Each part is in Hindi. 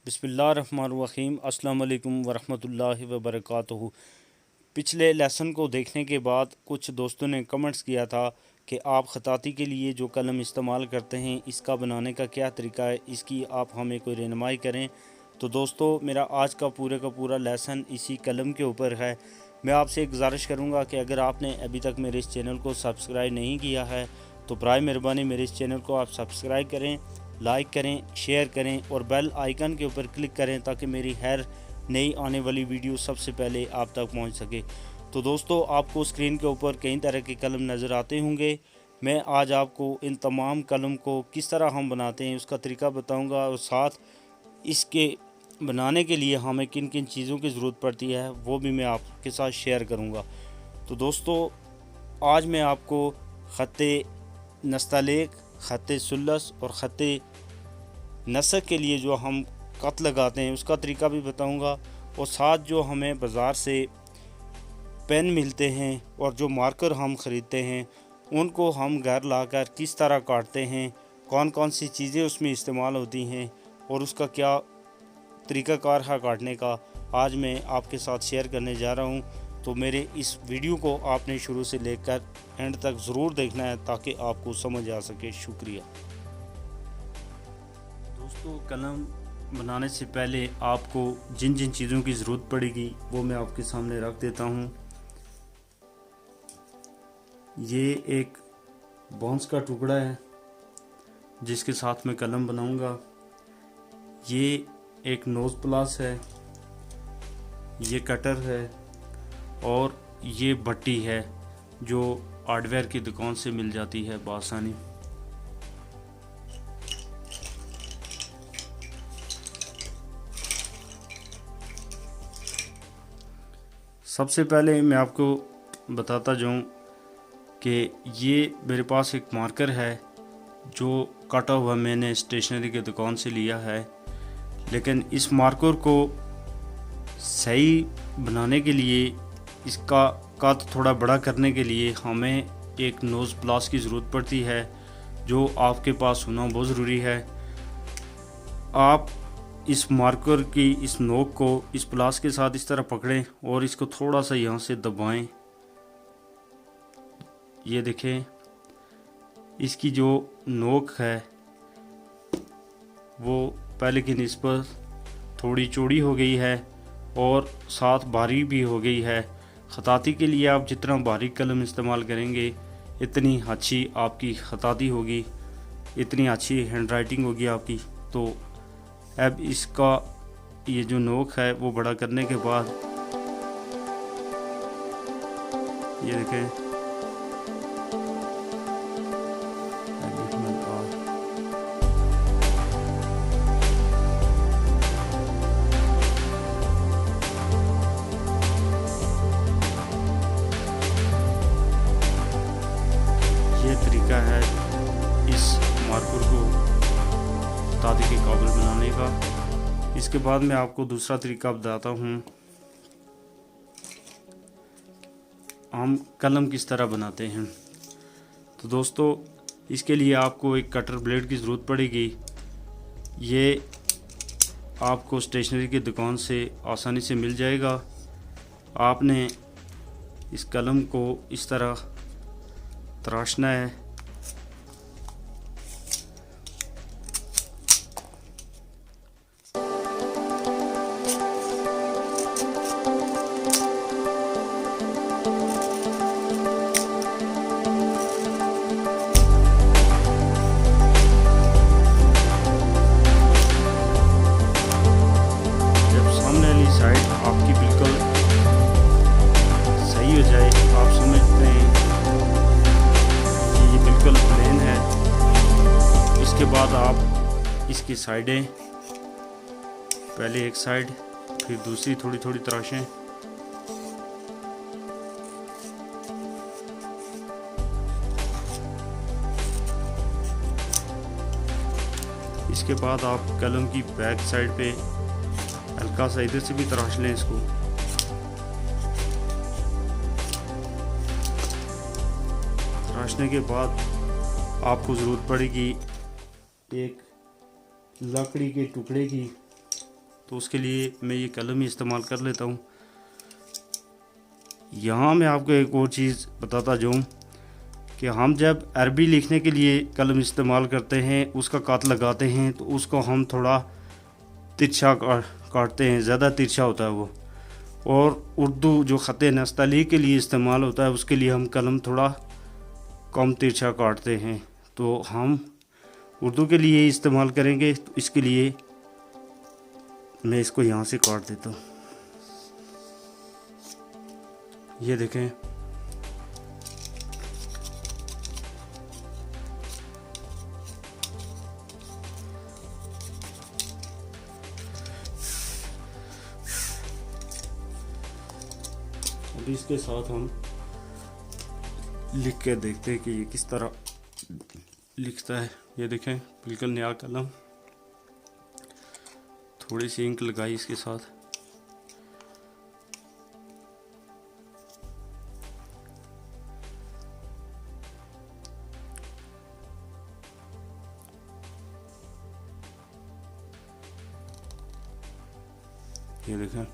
बिस्मिल्लाहिर्रहमानिर्रहीम अस्सलाम वालेकुम वरहमतुल्लाहि वबरकातुहू। पिछले लेसन को देखने के बाद कुछ दोस्तों ने कमेंट्स किया था कि आप ख़ताती के लिए जो कलम इस्तेमाल करते हैं इसका बनाने का क्या तरीका है, इसकी आप हमें कोई रहनुमाई करें। तो दोस्तों, मेरा आज का पूरा लेसन इसी कलम के ऊपर है। मैं आपसे एक गुजारिश करूंगा कि अगर आपने अभी तक मेरे इस चैनल को सब्सक्राइब नहीं किया है तो बराए मेहरबानी मेरे इस चैनल को आप सब्सक्राइब करें, लाइक करें, शेयर करें और बेल आइकन के ऊपर क्लिक करें ताकि मेरी हर नई आने वाली वीडियो सबसे पहले आप तक पहुंच सके। तो दोस्तों, आपको स्क्रीन के ऊपर कई तरह के कलम नज़र आते होंगे। मैं आज आपको इन तमाम कलम को किस तरह हम बनाते हैं उसका तरीका बताऊंगा और साथ इसके बनाने के लिए हमें किन किन चीज़ों की ज़रूरत पड़ती है वो भी मैं आपके साथ शेयर करूंगा। तो दोस्तों, आज मैं आपको ख़त्ते नस्तलेक, ख़त्ते सुल्लस और ख़त्ते नसक के लिए जो हम कत लगाते हैं उसका तरीका भी बताऊंगा और साथ जो हमें बाज़ार से पेन मिलते हैं और जो मार्कर हम ख़रीदते हैं उनको हम घर लाकर किस तरह काटते हैं, कौन कौन सी चीज़ें उसमें इस्तेमाल होती हैं और उसका क्या तरीक़ाकार है काटने का, आज मैं आपके साथ शेयर करने जा रहा हूं। तो मेरे इस वीडियो को आपने शुरू से लेकर एंड तक ज़रूर देखना है ताकि आपको समझ आ सके। शुक्रिया दोस्तों। कलम बनाने से पहले आपको जिन जिन चीज़ों की ज़रूरत पड़ेगी वो मैं आपके सामने रख देता हूं। ये एक बांस का टुकड़ा है जिसके साथ मैं कलम बनाऊंगा। ये एक नोज़ प्लास है, ये कटर है और ये भट्टी है जो हार्डवेयर की दुकान से मिल जाती है बआसानी। सबसे पहले मैं आपको बताता जाऊं कि ये मेरे पास एक मार्कर है जो काटा हुआ मैंने स्टेशनरी की दुकान से लिया है, लेकिन इस मार्कर को सही बनाने के लिए, इसका कद थोड़ा बड़ा करने के लिए हमें एक नोज़ प्लास की ज़रूरत पड़ती है जो आपके पास होना बहुत ज़रूरी है। आप इस मार्कर की इस नोक को इस प्लास के साथ इस तरह पकड़ें और इसको थोड़ा सा यहाँ से दबाएं। ये देखें, इसकी जो नोक है वो पहले की निस्बत थोड़ी चौड़ी हो गई है और साथ बारीक भी हो गई है। ख़ताती के लिए आप जितना बारीक कलम इस्तेमाल करेंगे इतनी अच्छी आपकी ख़ताती होगी, इतनी अच्छी हैंड राइटिंग होगी आपकी। तो अब इसका ये जो नोक है वो बड़ा करने के बाद ये देखें, ये तरीका है इस मार्कर को ख़ताती के काबिल बनाने का। इसके बाद मैं आपको दूसरा तरीका बताता हूँ हम कलम किस तरह बनाते हैं। तो दोस्तों, इसके लिए आपको एक कटर ब्लेड की ज़रूरत पड़ेगी। ये आपको स्टेशनरी की दुकान से आसानी से मिल जाएगा। आपने इस कलम को इस तरह तराशना है। जब सामने वाली साइड आपकी बिल्कुल सही हो जाए, आप समझते हैं कि ये बिल्कुल प्लेन है, इसके बाद आप इसकी साइडें, पहले एक साइड फिर दूसरी थोड़ी थोड़ी तराशें। इसके बाद आप कलम की बैक साइड पे हल्का सा इधर से भी तराश लें इसको। तराशने के बाद आपको ज़रूरत पड़ेगी एक लकड़ी के टुकड़े की। तो उसके लिए मैं ये कलम ही इस्तेमाल कर लेता हूँ। यहाँ मैं आपको एक और चीज़ बताता जाऊँ कि हम जब अरबी लिखने के लिए कलम इस्तेमाल करते हैं, उसका कात लगाते हैं, तो उसको हम थोड़ा तिरछा काटते हैं, ज़्यादा तिरछा होता है वो। और उर्दू जो ख़त नस्तली के लिए इस्तेमाल होता है, उसके लिए हम कलम थोड़ा कम तिरछा काटते हैं। तो हम उर्दू के लिए इस्तेमाल करेंगे, तो इसके लिए मैं इसको यहाँ से काट देता हूँ। ये देखें, अभी इसके साथ हम लिख के देखते हैं कि ये किस तरह लिखता है। ये देखें, बिल्कुल नया कलम, थोड़ी सी इंक लगाई इसके साथ। ये देखें,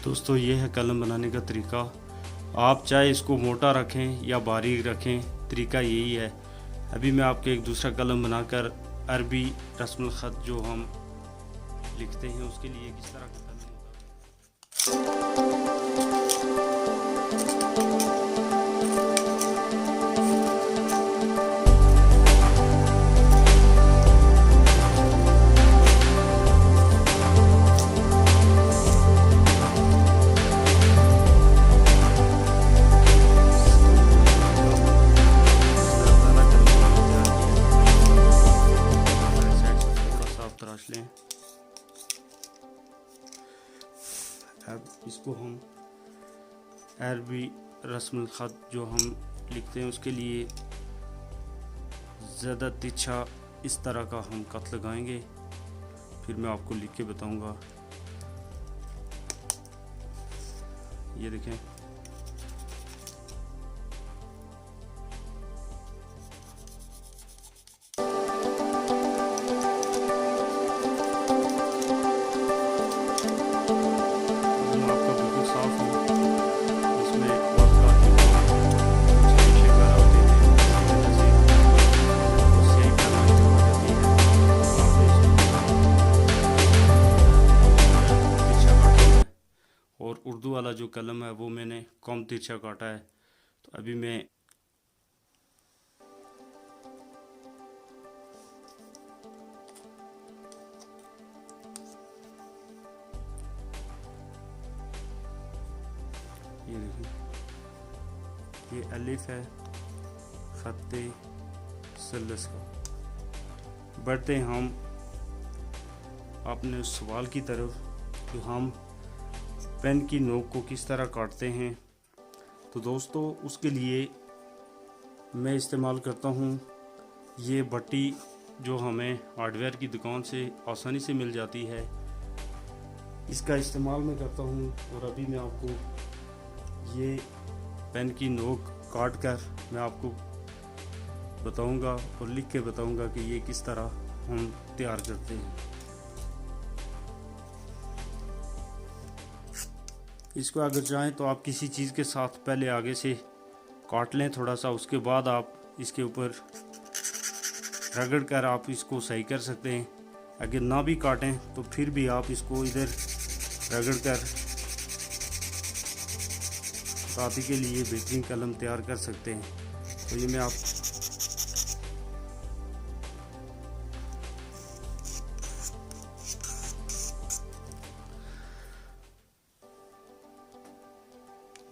दोस्तों ये है कलम बनाने का तरीका। आप चाहे इसको मोटा रखें या बारीक रखें, तरीका यही है। अभी मैं आपको एक दूसरा कलम बनाकर अरबी रस्मुल ख़त जो हम लिखते हैं उसके लिए किस तरह का कलम होता है। लें, अब इसको हम अरबी रस्मुल ख़त जो हम लिखते हैं उसके लिए ज़्यादा तिरछा इस तरह का हम कत लगाएंगे, फिर मैं आपको लिख के बताऊंगा। ये देखें, और उर्दू वाला जो कलम है वो मैंने कम तिरछा काटा है। तो अभी मैं ये देखिए, ये अलिफ है खत्ते सल्लस का। बढ़ते हैं हम अपने सवाल की तरफ कि हम पेन की नोक को किस तरह काटते हैं। तो दोस्तों उसके लिए मैं इस्तेमाल करता हूँ ये भट्टी जो हमें हार्डवेयर की दुकान से आसानी से मिल जाती है, इसका इस्तेमाल मैं करता हूँ। और अभी मैं आपको ये पेन की नोक काट कर मैं आपको बताऊँगा और लिख के बताऊँगा कि ये किस तरह हम तैयार करते हैं। इसको अगर चाहें तो आप किसी चीज़ के साथ पहले आगे से काट लें थोड़ा सा, उसके बाद आप इसके ऊपर रगड़ कर आप इसको सही कर सकते हैं। अगर ना भी काटें तो फिर भी आप इसको इधर रगड़ कर साथी के लिए बेहतरीन कलम तैयार कर सकते हैं। तो ये मैं आप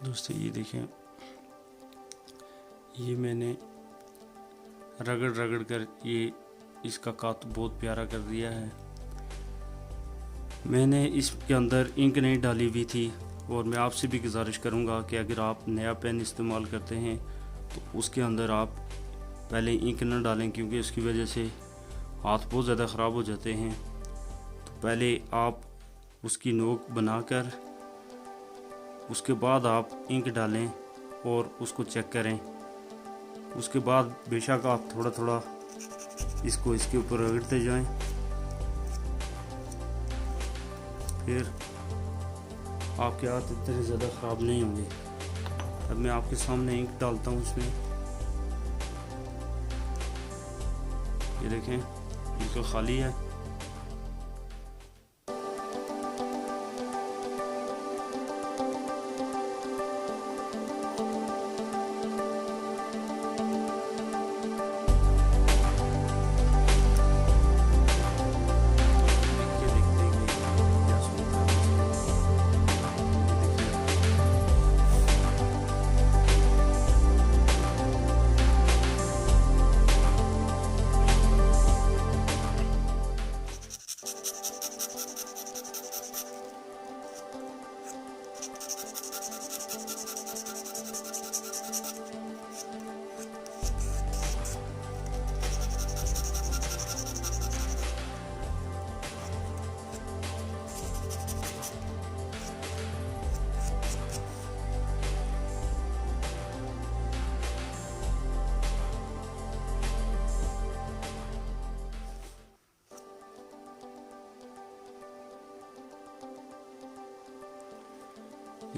दोस्तों ये देखें, ये मैंने रगड़ रगड़ कर ये इसका कात बहुत प्यारा कर दिया है। मैंने इसके अंदर इंक नहीं डाली हुई थी और मैं आपसे भी गुजारिश करूंगा कि अगर आप नया पेन इस्तेमाल करते हैं तो उसके अंदर आप पहले इंक न डालें, क्योंकि उसकी वजह से हाथ बहुत ज़्यादा ख़राब हो जाते हैं। तो पहले आप उसकी नोक बनाकर उसके बाद आप इंक डालें और उसको चेक करें। उसके बाद बेशक आप थोड़ा थोड़ा इसको इसके ऊपर रगड़ते जाएं, फिर आपके हाथ इतने ज़्यादा ख़राब नहीं होंगे। अब मैं आपके सामने इंक डालता हूँ इसमें। ये देखें बिल्कुल खाली है।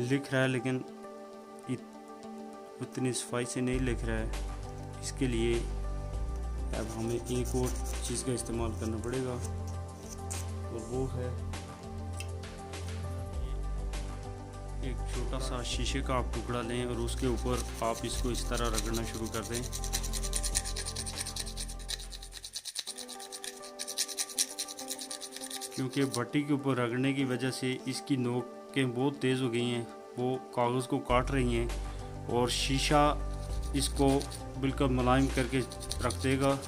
लिख रहा है लेकिन उतनी सफाई से नहीं लिख रहा है। इसके लिए अब हमें एक और चीज़ का इस्तेमाल करना पड़ेगा, और वो है एक छोटा सा शीशे का आप टुकड़ा लें और उसके ऊपर आप इसको इस तरह रगड़ना शुरू कर दें। क्योंकि भट्टी के ऊपर रगड़ने की वजह से इसकी नोकें बहुत तेज़ हो गई हैं, वो कागज़ को काट रही हैं, और शीशा इसको बिल्कुल मुलायम करके रख देगा।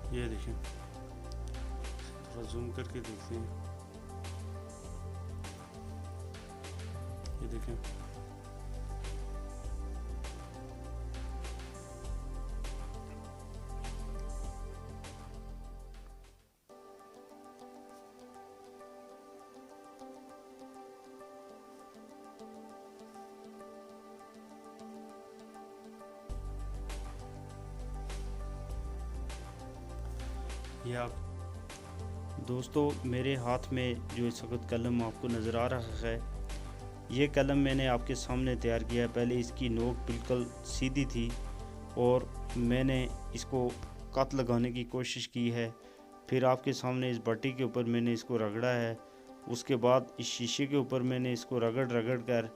ये देखें, थोड़ा जूम करके देखते हैं। ये देखें, ये आप दोस्तों मेरे हाथ में जो इस वक्त कलम आपको नज़र आ रहा है, ये कलम मैंने आपके सामने तैयार किया है। पहले इसकी नोक बिल्कुल सीधी थी और मैंने इसको कत लगाने की कोशिश की है। फिर आपके सामने इस भट्टी के ऊपर मैंने इसको रगड़ा है। उसके बाद इस शीशे के ऊपर मैंने इसको रगड़ रगड़ कर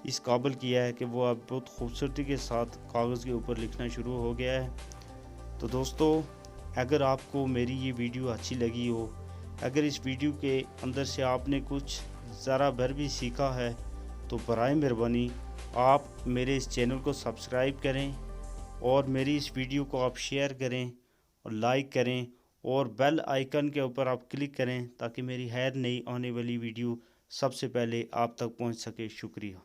इस काबिल किया है कि वो अब बहुत खूबसूरती के साथ कागज़ के ऊपर लिखना शुरू हो गया है। तो दोस्तों, अगर आपको मेरी ये वीडियो अच्छी लगी हो, अगर इस वीडियो के अंदर से आपने कुछ ज़रा भर भी सीखा है, तो बराए मेहरबानी आप मेरे इस चैनल को सब्सक्राइब करें और मेरी इस वीडियो को आप शेयर करें और लाइक करें, और बेल आइकन के ऊपर आप क्लिक करें ताकि मेरी हर नई आने वाली वीडियो सबसे पहले आप तक पहुंच सके। शुक्रिया।